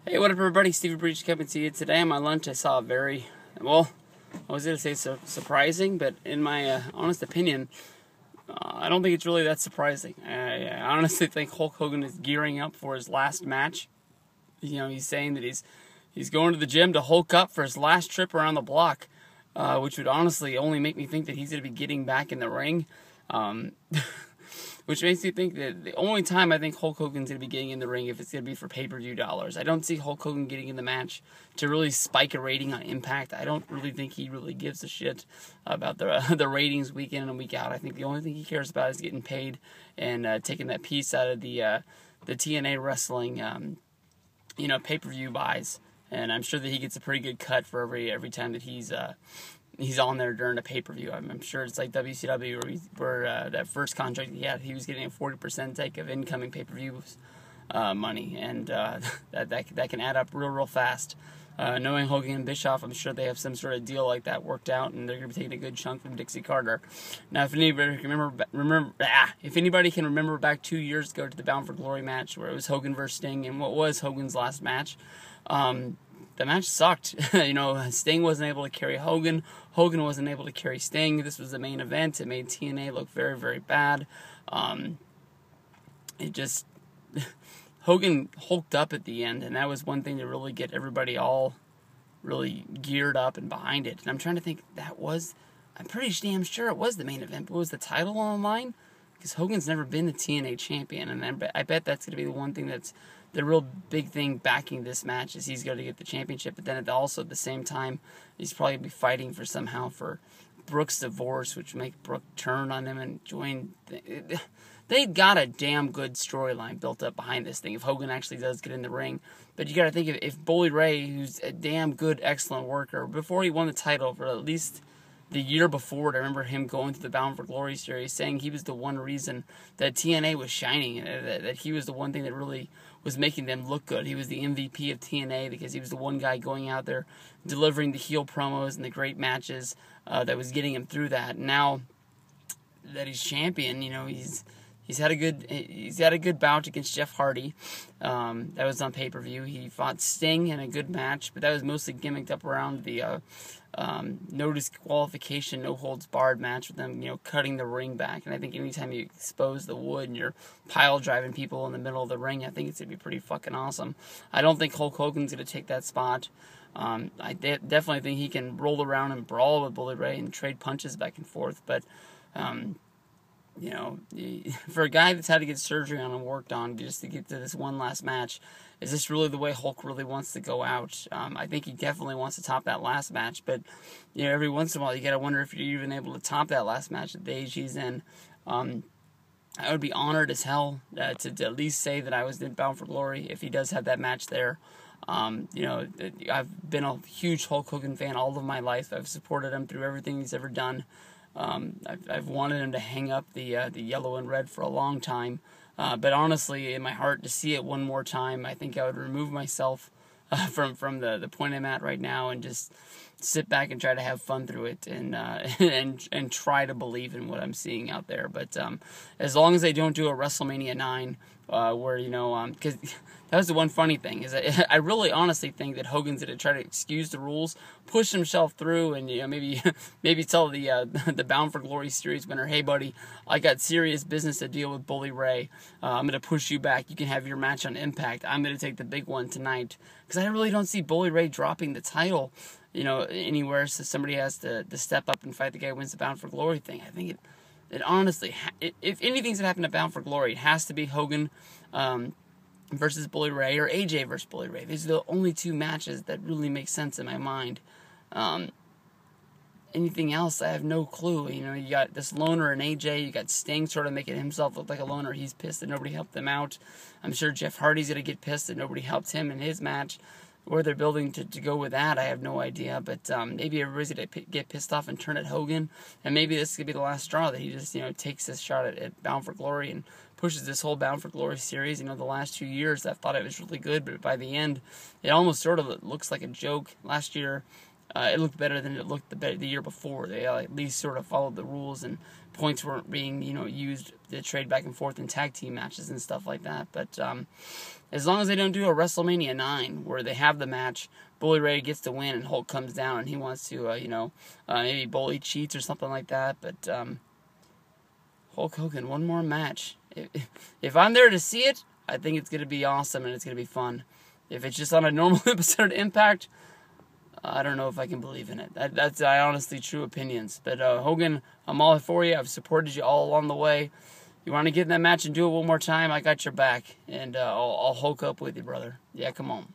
Hey, what up, everybody? Stevie Breach coming to you today. On my lunch, I saw a very, well, I was going to say surprising, but in my honest opinion, I don't think it's really that surprising. I honestly think Hulk Hogan is gearing up for his last match. You know, he's saying that he's going to the gym to Hulk up for his last trip around the block, which would honestly only make me think that he's going to be getting back in the ring. Which makes me think that the only time I think Hulk Hogan's going to be getting in the ring if it's going to be for pay-per-view dollars. I don't see Hulk Hogan getting in the match to really spike a rating on Impact. I don't really think he really gives a shit about the ratings week in and week out. I think the only thing he cares about is getting paid and taking that piece out of the TNA wrestling pay-per-view buys. And I'm sure that he gets a pretty good cut for every time that he's on there during a pay-per-view. I'm sure it's like WCW where that first contract he had, he was getting a 40% take of incoming pay-per-views money, and that can add up real fast. Knowing Hogan and Bischoff, I'm sure they have some sort of deal like that worked out, and they're going to be taking a good chunk from Dixie Carter. Now, if anybody can remember back 2 years ago to the Bound for Glory match where it was Hogan versus Sting, and what was Hogan's last match, the match sucked. Sting wasn't able to carry Hogan. Hogan wasn't able to carry Sting. This was the main event. It made TNA look very bad. Hogan hulked up at the end, and that was one thing to really get everybody all really geared up and behind it. And I'm trying to think, I'm pretty damn sure it was the main event, but was the title on the line? Because Hogan's never been the TNA champion, and I bet that's going to be the one thing that's the real big thing backing this match is he's going to get the championship, but then at the same time, he's probably going to be fighting for Brooke's divorce, which would make Brooke turn on him and join. They got a damn good storyline built up behind this thing if Hogan actually does get in the ring. But you got to think if Bully Ray, who's a damn good, excellent worker, before he won the title for at least the year before, I remember him going through the Bound for Glory series, saying he was the one reason that TNA was shining, and that he was the one thing that really was making them look good. He was the MVP of TNA because he was the one guy going out there delivering the heel promos and the great matches that was getting him through that. Now that he's champion, he's had a good bout against Jeff Hardy. That was on pay-per-view. He fought Sting in a good match, but that was mostly gimmicked up around the no disqualification, no holds barred match with them, cutting the ring back. And I think anytime you expose the wood and you're pile driving people in the middle of the ring, I think it's gonna be pretty fucking awesome. I don't think Hulk Hogan's gonna take that spot. I definitely think he can roll around and brawl with Bully Ray and trade punches back and forth, but for a guy that's had to get surgery on and worked on just to get to this one last match, is this really the way Hulk really wants to go out? I think he definitely wants to top that last match, but every once in a while you gotta wonder if you're even able to top that last match at the age he's in. I would be honored as hell to at least say that I was in Bound for Glory if he does have that match there. I've been a huge Hulk Hogan fan all of my life. I've supported him through everything he's ever done. I've wanted him to hang up the yellow and red for a long time, but honestly, in my heart, to see it one more time, I think I would remove myself from the point I'm at right now and just sit back and try to have fun through it and and try to believe in what I'm seeing out there. But as long as they don't do a WrestleMania 9, where because that was the one funny thing is that I really honestly think that Hogan's going to try to excuse the rules, push himself through, and maybe tell the Bound for Glory series winner, hey buddy, I got serious business to deal with Bully Ray. I'm going to push you back. You can have your match on Impact. I'm going to take the big one tonight, because I really don't see Bully Ray dropping the title anywhere, so somebody has to step up and fight the guy who wins the Bound for Glory thing. I think it honestly, if anything's going to happen to Bound for Glory, it has to be Hogan versus Bully Ray, or AJ versus Bully Ray. These are the only two matches that really make sense in my mind. Anything else, I have no clue. You got this loner and AJ, you got Sting sort of making himself look like a loner. He's pissed that nobody helped him out. I'm sure Jeff Hardy's going to get pissed that nobody helped him in his match. Where they're building to go with that, I have no idea. But maybe everybody's going to get pissed off and turn at Hogan. And maybe this could be the last straw that he just, takes this shot at Bound for Glory and pushes this whole Bound for Glory series. The last 2 years, I thought it was really good. But by the end, it almost sort of looks like a joke. Last year, it looked better than it looked the year before. They at least sort of followed the rules, and points weren't being, used to trade back and forth in tag team matches and stuff like that. But as long as they don't do a WrestleMania 9 where they have the match, Bully Ray gets to win and Hulk comes down and he wants to, maybe Bully cheats or something like that. But Hulk Hogan, one more match. If I'm there to see it, I think it's going to be awesome and it's going to be fun. If it's just on a normal episode of Impact, I don't know if I can believe in it. That's honestly true opinions. But Hogan, I'm all for you. I've supported you all along the way. You want to get in that match and do it one more time? I got your back. And I'll Hulk up with you, brother. Yeah, come on.